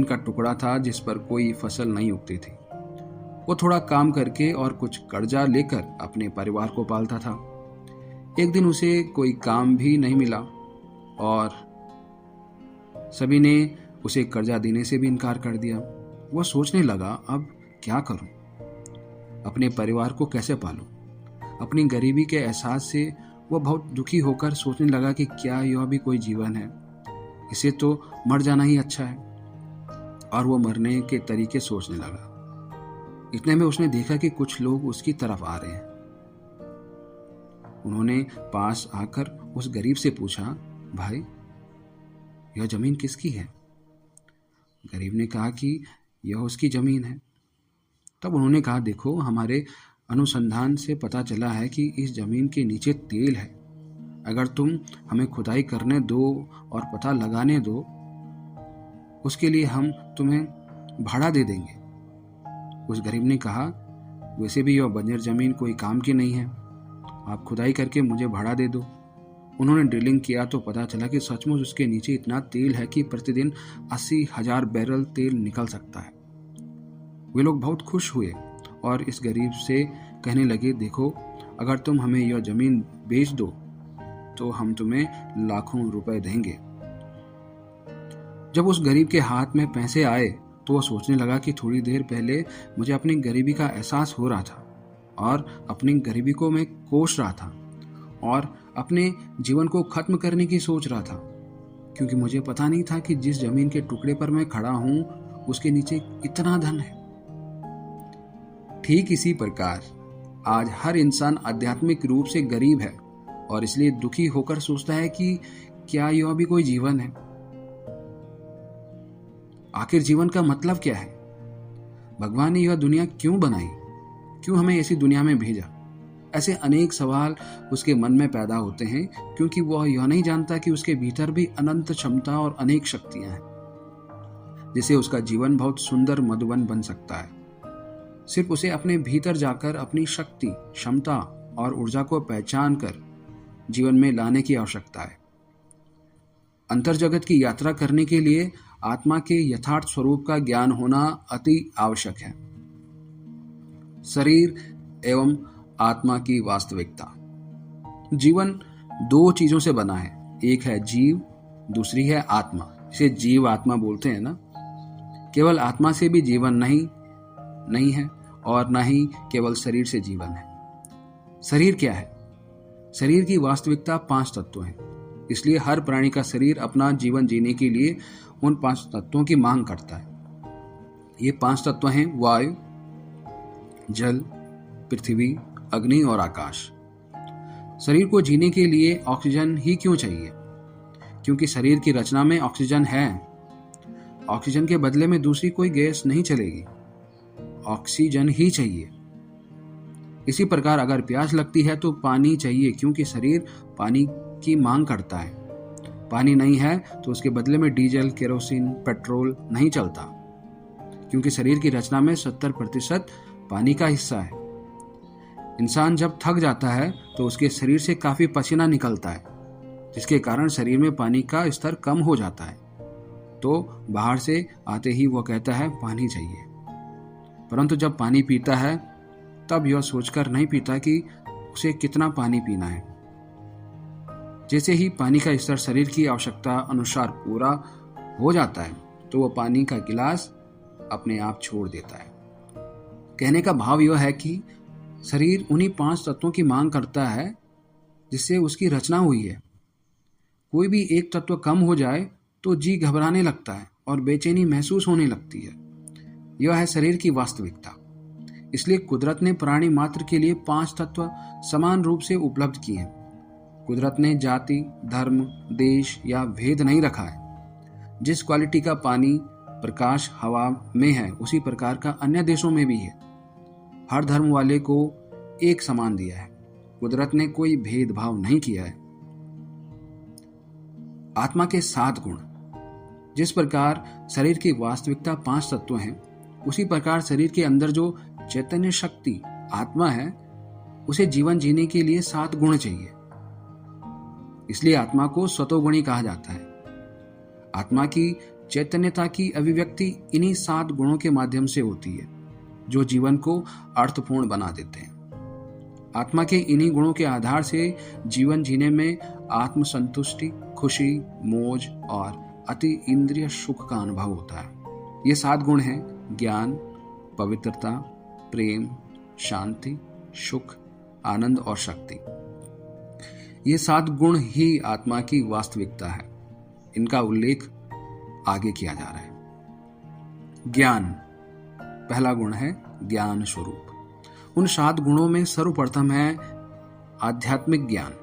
का टुकड़ा था जिस पर कोई फसल नहीं उगती थी। वो थोड़ा काम करके और कुछ कर्जा लेकर अपने परिवार को पालता था। एक दिन उसे कोई काम भी नहीं मिला और सभी ने उसे कर्जा देने से भी इनकार कर दिया। वह सोचने लगा, अब क्या करूं? अपने परिवार को कैसे पालूं? अपनी गरीबी के एहसास से वह बहुत दुखी होकर सोचने लगा कि क्या यह भी कोई जीवन है? इसे तो मर जाना ही अच्छा है। और वह मरने के तरीके सोचने लगा। इतने में उसने देखा कि कुछ लोग उसकी तरफ आ रहे हैं। उन्होंने पास आकर उस गरीब से पूछा, भाई, यह जमीन किसकी है? गरीब ने कहा कि यह उसकी जमीन है। तब उन्होंने कहा, देखो, हमारे अनुसंधान से पता चला है कि इस जमीन के नीचे तेल है। अगर तुम हमें खुदाई करने दो और पता लगाने दो, उसके लिए हम तुम्हें भाड़ा दे देंगे। उस गरीब ने कहा, वैसे भी यह बंजर जमीन कोई काम की नहीं है, आप खुदाई करके मुझे भाड़ा दे दो। उन्होंने ड्रिलिंग किया तो पता चला कि सचमुच उसके नीचे इतना तेल है कि प्रतिदिन 80,000 बैरल तेल निकल सकता है। वे लोग बहुत खुश हुए और इस गरीब से कहने लगे, देखो, अगर तुम हमें यह जमीन बेच दो तो हम तुम्हें लाखों रुपए देंगे। जब उस गरीब के हाथ में पैसे आए तो वह सोचने लगा कि थोड़ी देर पहले मुझे अपनी गरीबी का एहसास हो रहा था और अपनी गरीबी को मैं कोस रहा था और अपने जीवन को खत्म करने की सोच रहा था, क्योंकि मुझे पता नहीं था कि जिस जमीन के टुकड़े पर मैं खड़ा हूं उसके नीचे इतना धन है। ठीक इसी प्रकार आज हर इंसान आध्यात्मिक रूप से गरीब है और इसलिए दुखी होकर सोचता है कि क्या यह भी कोई जीवन है? आखिर जीवन का मतलब क्या है? भगवान ने यह दुनिया क्यों बनाई? क्यों हमें ऐसी दुनिया में भेजा? ऐसे अनेक सवाल उसके मन में पैदा होते हैं, क्योंकि वह यह नहीं जानता कि उसके भीतर भी अनंत क्षमता और अनेक शक्तियां हैं, जिससे उसका जीवन बहुत सुंदर मधुबन बन सकता है। सिर्फ उसे अपने भीतर जाकर अपनी शक्ति, क्षमता और ऊर्जा को पहचान कर जीवन में लाने की आवश्यकता है। अंतर जगत की यात्रा करने के लिए आत्मा के यथार्थ स्वरूप का ज्ञान होना अति आवश्यक है। शरीर एवं आत्मा की वास्तविकता। जीवन दो चीजों से बना है, एक है जीव, दूसरी है आत्मा। इसे जीव आत्मा बोलते हैं ना। केवल आत्मा से भी जीवन नहीं है और न ही केवल शरीर से जीवन है। शरीर क्या है? शरीर की वास्तविकता 5 तत्व हैं। इसलिए हर प्राणी का शरीर अपना जीवन जीने के लिए उन 5 तत्वों की मांग करता है। ये 5 तत्व हैं वायु, जल, पृथ्वी, अग्नि और आकाश। शरीर को जीने के लिए ऑक्सीजन ही क्यों चाहिए? क्योंकि शरीर की रचना में ऑक्सीजन है। ऑक्सीजन के बदले में दूसरी कोई गैस नहीं चलेगी, ऑक्सीजन ही चाहिए। इसी प्रकार अगर प्यास लगती है तो पानी चाहिए, क्योंकि शरीर पानी की मांग करता है। पानी नहीं है तो उसके बदले में डीजल, केरोसिन, पेट्रोल नहीं चलता, क्योंकि शरीर की रचना में 70% पानी का हिस्सा है। इंसान जब थक जाता है तो उसके शरीर से काफी पसीना निकलता है, जिसके कारण शरीर में पानी का स्तर कम हो जाता है। तो बाहर से आते ही वह कहता है पानी चाहिए, परंतु जब पानी पीता है तब यह सोचकर नहीं पीता कि उसे कितना पानी पीना है। जैसे ही पानी का स्तर शरीर की आवश्यकता अनुसार पूरा हो जाता है तो वह पानी का गिलास अपने आप छोड़ देता है। कहने का भाव यह है कि शरीर उन्हीं 5 तत्वों की मांग करता है जिससे उसकी रचना हुई है। कोई भी एक तत्व कम हो जाए तो जी घबराने लगता है और बेचैनी महसूस होने लगती है। यह है शरीर की वास्तविकता। इसलिए कुदरत ने प्राणी मात्र के लिए 5 तत्व समान रूप से उपलब्ध किए हैं। कुदरत ने जाति, धर्म, देश या भेद नहीं रखा है। जिस क्वालिटी का पानी, प्रकाश हवा में है, उसी प्रकार का अन्य देशों में भी है। हर धर्म वाले को एक समान दिया है। कुदरत ने कोई भेदभाव नहीं किया है। आत्मा के 7 गुण। जिस प्रकार शरीर की वास्तविकता 5 तत्व हैं, उसी प्रकार शरीर के अंदर जो चैतन्य शक्ति आत्मा है, उसे जीवन जीने के लिए 7 गुण चाहिए। इसलिए आत्मा को सतोगुणी कहा जाता है। आत्मा की चैतन्यता की अभिव्यक्ति इन्हीं 7 गुणों के माध्यम से होती है जो जीवन को अर्थपूर्ण बना देते हैं। आत्मा के इन्हीं गुणों के आधार से जीवन जीने में आत्मसंतुष्टि, खुशी, मौज और अति इंद्रिय सुख का अनुभव होता है। ये 7 गुण हैं ज्ञान, पवित्रता, प्रेम, शांति, सुख, आनंद और शक्ति। ये 7 गुण ही आत्मा की वास्तविकता है। इनका उल्लेख आगे किया जा रहा है। ज्ञान, पहला गुण है ज्ञान स्वरूप। उन 7 गुणों में सर्वप्रथम है आध्यात्मिक ज्ञान।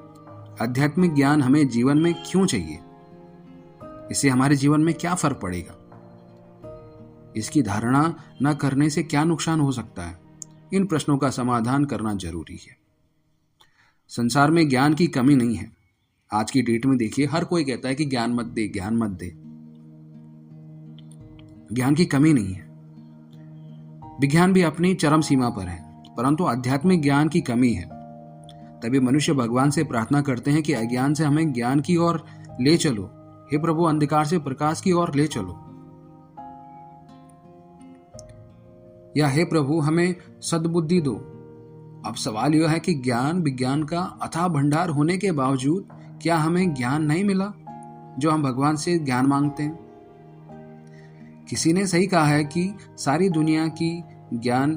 आध्यात्मिक ज्ञान हमें जीवन में क्यों चाहिए? इससे हमारे जीवन में क्या फर्क पड़ेगा? इसकी धारणा न करने से क्या नुकसान हो सकता है? इन प्रश्नों का समाधान करना जरूरी है। संसार में ज्ञान की कमी नहीं है। आज की डेट में देखिए, हर कोई कहता है कि ज्ञान मत दे, ज्ञान मत दे। ज्ञान की कमी नहीं है। विज्ञान भी अपनी चरम सीमा पर है, परंतु आध्यात्मिक ज्ञान की कमी है। तभी मनुष्य भगवान से प्रार्थना करते हैं कि अज्ञान से हमें ज्ञान की ओर ले चलो। हे प्रभु, अंधकार से प्रकाश की ओर ले चलो। या हे प्रभु, हमें सद्बुद्धि दो। अब सवाल यह है कि ज्ञान विज्ञान का अथाह भंडार होने के बावजूद क्या हमें ज्ञान नहीं मिला जो हम भगवान से ज्ञान मांगते हैं? किसी ने सही कहा है कि सारी दुनिया की ज्ञान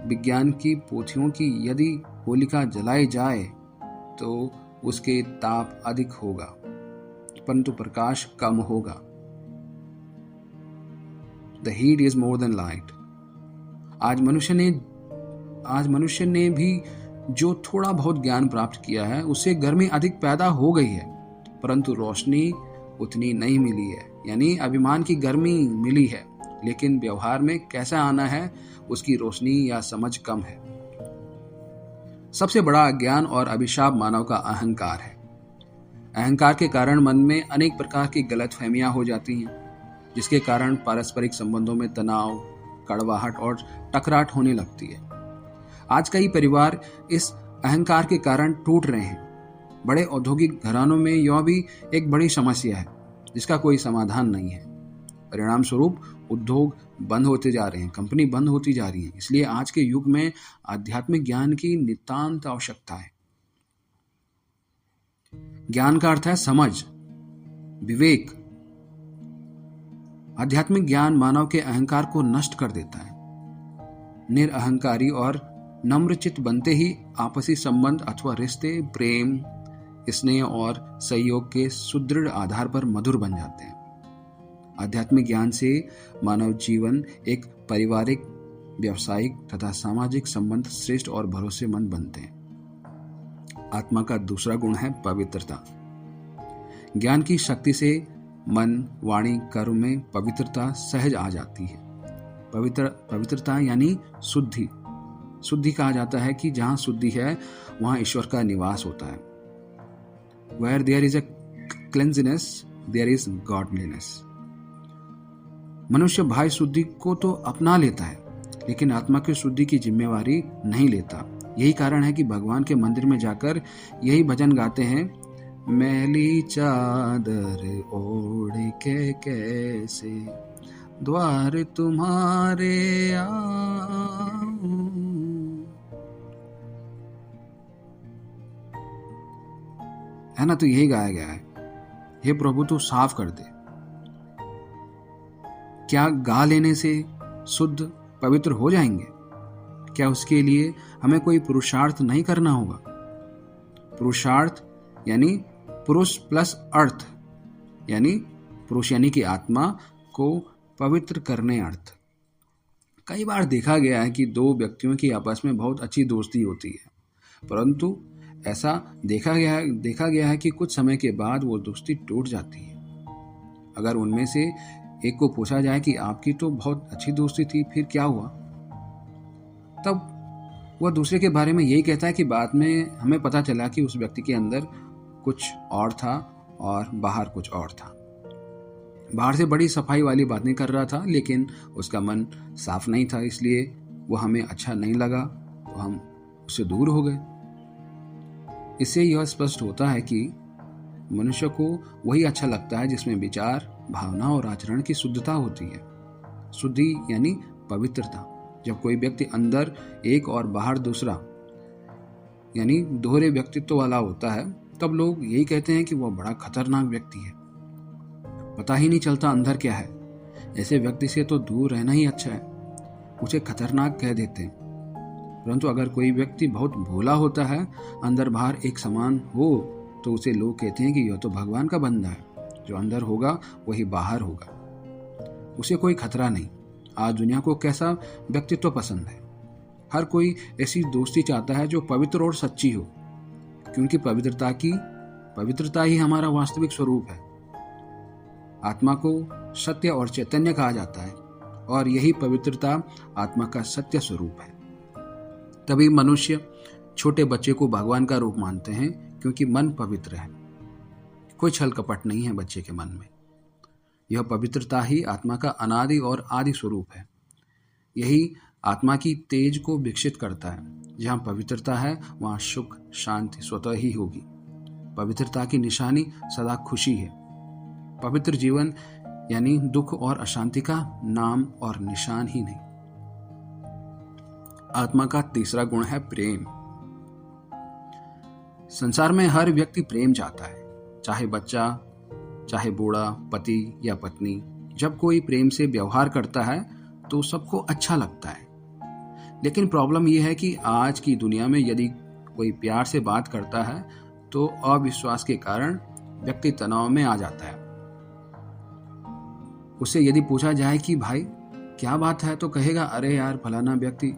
विज्ञान की पोथियों की यदि होलिका जलाई जाए तो उसके ताप अधिक होगा, परंतु प्रकाश कम होगा। The heat is more than light. आज मनुष्य ने भी जो थोड़ा बहुत ज्ञान प्राप्त किया है उससे गर्मी अधिक पैदा हो गई है, परंतु रोशनी उतनी नहीं मिली है। यानी अभिमान की गर्मी मिली है, लेकिन व्यवहार में कैसा आना है उसकी रोशनी या समझ कम है। सबसे बड़ा अज्ञान और अभिशाप मानव का अहंकार है। अहंकार के कारण मन में अनेक प्रकार की गलतफहमियां हो जाती हैं, जिसके कारण पारस्परिक संबंधों में तनाव, कड़वाहट और टकराट होने लगती है। आज कई परिवार इस अहंकार के कारण टूट रहे हैं। बड़े औद्योगिक घरानों में यह भी एक बड़ी समस्या है जिसका कोई समाधान नहीं है। परिणाम स्वरूप उद्योग बंद होते जा रहे हैं, कंपनी बंद होती जा रही है। इसलिए आज के युग में आध्यात्मिक ज्ञान की नितांत आवश्यकता है। ज्ञान का अर्थ है समझ, विवेक। आध्यात्मिक ज्ञान मानव के अहंकार को नष्ट कर देता है। निरअहंकारी और नम्रचित्त बनते ही आपसी संबंध अथवा रिश्ते प्रेम, स्नेह और सहयोग के सुदृढ़ आधार पर मधुर बन जाते हैं। आध्यात्मिक ज्ञान से मानव जीवन एक पारिवारिक, व्यावसायिक तथा सामाजिक संबंध श्रेष्ठ और भरोसेमंद बनते हैं। आत्मा का दूसरा गुण है पवित्रता। ज्ञान की शक्ति से मन, वाणी, कर्म में पवित्रता सहज आ जाती है। पवित्रता यानी शुद्धि। शुद्धि कहा जाता है कि जहां शुद्धि है वहां ईश्वर का निवास होता है। Where there is a cleanliness, there is godliness. मनुष्य बाह्य शुद्धि को तो अपना लेता है, लेकिन आत्मा की शुद्धि की जिम्मेवारी नहीं लेता। यही कारण है कि भगवान के मंदिर में जाकर यही भजन गाते हैं, मैली चादर ओढ़ के कैसे द्वार तुम्हारे आऊं। है ना, तो यही गाया गया है, हे प्रभु तू साफ कर दे। क्या गा लेने से शुद्ध पवित्र हो जाएंगे? क्या उसके लिए हमें कोई पुरुषार्थ नहीं करना होगा? पुरुषार्थ यानी पुरुष प्लस अर्थ, यानी पुरुष यानी कि आत्मा को पवित्र करने अर्थ। कई बार देखा गया है कि दो व्यक्तियों की आपस में बहुत अच्छी दोस्ती होती है, परंतु ऐसा देखा गया है कि कुछ समय के बाद वो दोस्ती टूट जाती है। अगर उनमें से एक को पूछा जाए कि आपकी तो बहुत अच्छी दोस्ती थी, फिर क्या हुआ? तब वह दूसरे के बारे में यही कहता है कि बाद में हमें पता चला कि उस व्यक्ति के अंदर कुछ और था और बाहर कुछ और था। बाहर से बड़ी सफाई वाली बातें कर रहा था, लेकिन उसका मन साफ नहीं था, इसलिए वो हमें अच्छा नहीं लगा तो हम उससे दूर हो गए। इससे यह स्पष्ट होता है कि मनुष्य को वही अच्छा लगता है जिसमें विचार, भावना और आचरण की शुद्धता होती है। शुद्धि यानी पवित्रता। जब कोई व्यक्ति अंदर एक और बाहर दूसरा यानी दोहरे व्यक्तित्व वाला होता है, तब लोग यही कहते हैं कि वह बड़ा खतरनाक व्यक्ति है, पता ही नहीं चलता अंदर क्या है। ऐसे व्यक्ति से तो दूर रहना ही अच्छा है, उसे खतरनाक कह देते हैं। परंतु अगर कोई व्यक्ति बहुत भोला होता है, अंदर बाहर एक समान हो, तो उसे लोग कहते हैं कि यह तो भगवान का बंदा है, जो अंदर होगा वही बाहर होगा, उसे कोई खतरा नहीं। आज दुनिया को कैसा व्यक्तित्व पसंद है? हर कोई ऐसी दोस्ती चाहता है जो पवित्र और सच्ची हो, क्योंकि पवित्रता ही हमारा वास्तविक स्वरूप है। आत्मा को सत्य और चैतन्य कहा जाता है, और यही पवित्रता आत्मा का सत्य स्वरूप है। तभी मनुष्य छोटे बच्चे को भगवान का रूप मानते हैं, क्योंकि मन पवित्र है। कोई छल कपट नहीं है बच्चे के मन में। यह पवित्रता ही आत्मा का अनादि और आदि स्वरूप है। यही आत्मा की तेज को विकसित करता है। जहाँ पवित्रता है वहाँ सुख शांति स्वतः ही होगी। पवित्रता की निशानी सदा खुशी है। पवित्र जीवन यानी दुख और अशांति का नाम और निशान ही नहीं। आत्मा का तीसरा गुण है प्रेम। संसार में हर व्यक्ति प्रेम चाहता है, चाहे बच्चा, चाहे बूढ़ा, पति या पत्नी। जब कोई प्रेम से व्यवहार करता है तो सबको अच्छा लगता है। लेकिन प्रॉब्लम यह है कि आज की दुनिया में यदि कोई प्यार से बात करता है तो अविश्वास के कारण व्यक्ति तनाव में आ जाता है। उससे यदि पूछा जाए कि भाई क्या बात है, तो कहेगा अरे यार फलाना व्यक्ति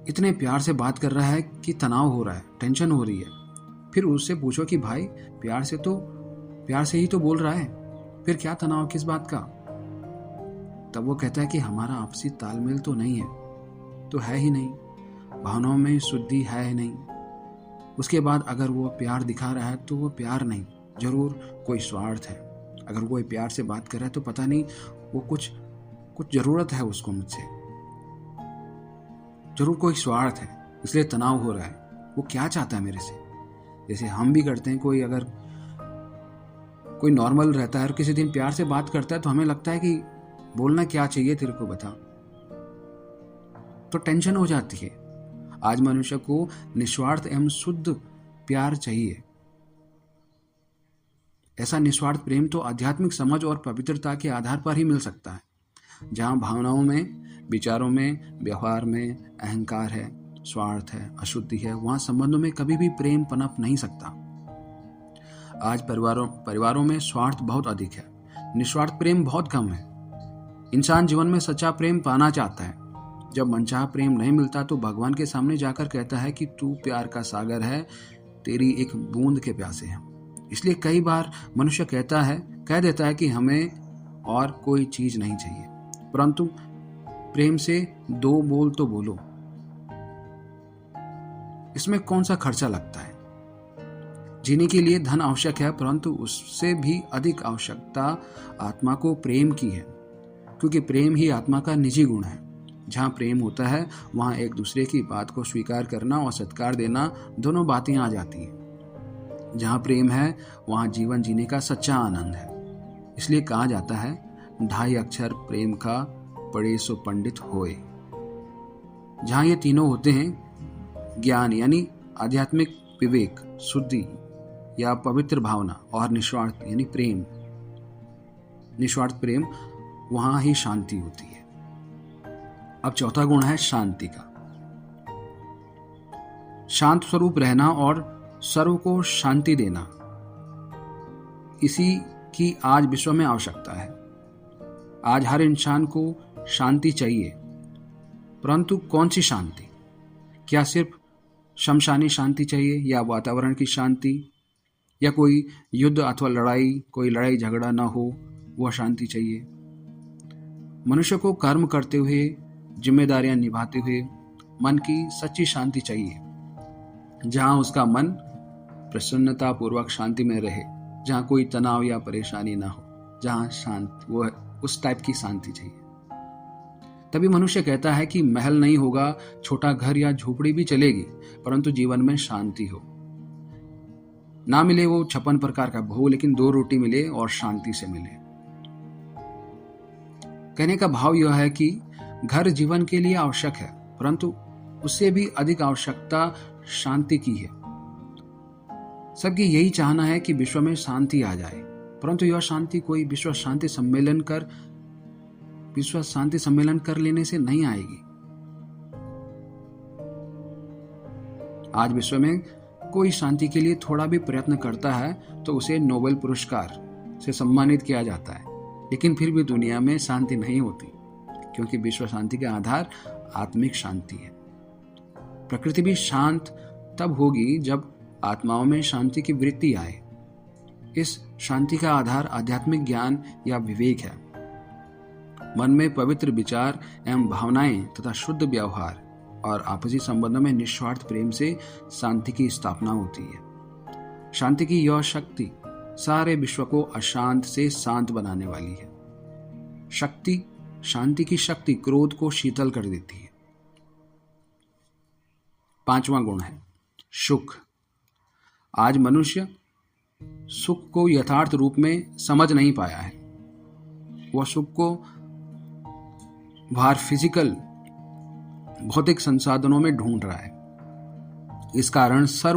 इतने प्यार से बात कर रहा है कि तनाव हो रहा है, टेंशन हो रही है। फिर उससे पूछो कि भाई प्यार से ही तो बोल रहा है, फिर क्या तनाव किस बात का? तब वो कहता है कि हमारा आपसी तालमेल तो नहीं है, तो है ही नहीं, भावनाओं में शुद्धि है ही नहीं। उसके बाद अगर वो प्यार दिखा रहा है तो वो प्यार नहीं, जरूर कोई स्वार्थ है। अगर कोई प्यार से बात कर रहा है तो पता नहीं वो कुछ जरूरत है उसको मुझसे, जरूर कोई स्वार्थ है, इसलिए तनाव हो रहा है। वो क्या चाहता है मेरे से? जैसे हम भी करते हैं, कोई नॉर्मल रहता है और किसी दिन प्यार से बात करता है तो हमें लगता है कि बोलना क्या चाहिए तेरे को बता, तो टेंशन हो जाती है। आज मनुष्य को निस्वार्थ एवं शुद्ध प्यार चाहिए। ऐसा निस्वार्थ प्रेम तो आध्यात्मिक समझ और पवित्रता के आधार पर ही मिल सकता है। जहां भावनाओं में, विचारों में, व्यवहार में अहंकार है, स्वार्थ है, अशुद्धि है, वहां संबंधों में कभी भी प्रेम पनप नहीं सकता। आज परिवारों में स्वार्थ बहुत अधिक है, निस्वार्थ प्रेम बहुत कम है। इंसान जीवन में सच्चा प्रेम पाना चाहता है। जब मनचाहा प्रेम नहीं मिलता तो भगवान के सामने जाकर कहता है कि तू प्यार का सागर है, तेरी एक बूंद के प्यासे हैं। इसलिए कई बार मनुष्य कह देता है कि हमें और कोई चीज नहीं चाहिए, परंतु प्रेम से दो बोल तो बोलो। इसमें कौन सा खर्चा लगता है? जीने के लिए धन आवश्यक है, परंतु उससे भी अधिक आवश्यकता आत्मा को प्रेम की है, क्योंकि प्रेम ही आत्मा का निजी गुण है। जहाँ प्रेम होता है वहाँ एक दूसरे की बात को स्वीकार करना और सत्कार देना, दोनों बातें आ जाती हैं। जहाँ प्रेम है वहाँ जीवन जीने का सच्चा आनंद है। इसलिए कहा जाता है, 2 अक्षर प्रेम का पढ़े सो पंडित होए। जहाँ ये तीनों होते हैं, ज्ञान यानी आध्यात्मिक विवेक, शुद्धि या पवित्र भावना, और निस्वार्थ यानी प्रेम, निस्वार्थ प्रेम, वहां ही शांति होती है। अब चौथा गुण है शांति का। शांत स्वरूप रहना और सर्व को शांति देना, इसी की आज विश्व में आवश्यकता है। आज हर इंसान को शांति चाहिए, परंतु कौन सी शांति? क्या सिर्फ शमशानी शांति चाहिए, या वातावरण की शांति, या कोई युद्ध अथवा कोई लड़ाई झगड़ा ना हो, वह शांति चाहिए? मनुष्य को कर्म करते हुए, जिम्मेदारियां निभाते हुए मन की सच्ची शांति चाहिए, जहां उसका मन प्रसन्नता पूर्वक शांति में रहे, जहां कोई तनाव या परेशानी ना हो, जहां शांत, वो उस टाइप की शांति चाहिए। तभी मनुष्य कहता है कि महल नहीं होगा, छोटा घर या झोपड़ी भी चलेगी, परंतु जीवन में शांति हो। ना मिले वो 56 प्रकार का भोग, लेकिन 2 रोटी मिले और शांति से मिले। कहने का भाव यह है कि घर जीवन के लिए आवश्यक है, परंतु उससे भी अधिक आवश्यकता शांति की है। सबकी यही चाहना है कि विश्व में शांति आ जाए, परंतु यह शांति कोई विश्व शांति सम्मेलन कर लेने से नहीं आएगी। आज विश्व में कोई शांति के लिए थोड़ा भी प्रयत्न करता है तो उसे नोबेल पुरस्कार से सम्मानित किया जाता है, लेकिन फिर भी दुनिया में शांति नहीं होती, क्योंकि विश्व शांति का आधार आत्मिक शांति है। प्रकृति भी शांत तब होगी जब आत्माओं में शांति की वृत्ति आए। इस शांति का आधार आध्यात्मिक ज्ञान या विवेक है। मन में पवित्र विचार एवं भावनाएं तथा शुद्ध व्यवहार और आपसी संबंधों में निस्वार्थ प्रेम से शांति की स्थापना होती है। शांति की यह शक्ति सारे विश्व को अशांत से शांत बनाने वाली है। शांति की शक्ति क्रोध को शीतल कर देती है। 5वां गुण है सुख। आज मनुष्य सुख को यथार्थ रूप में समझ नहीं पाया है। वह सुख को बाहर भौतिक संसाधनों में ढूंढ रहा है। इस कारण सर्व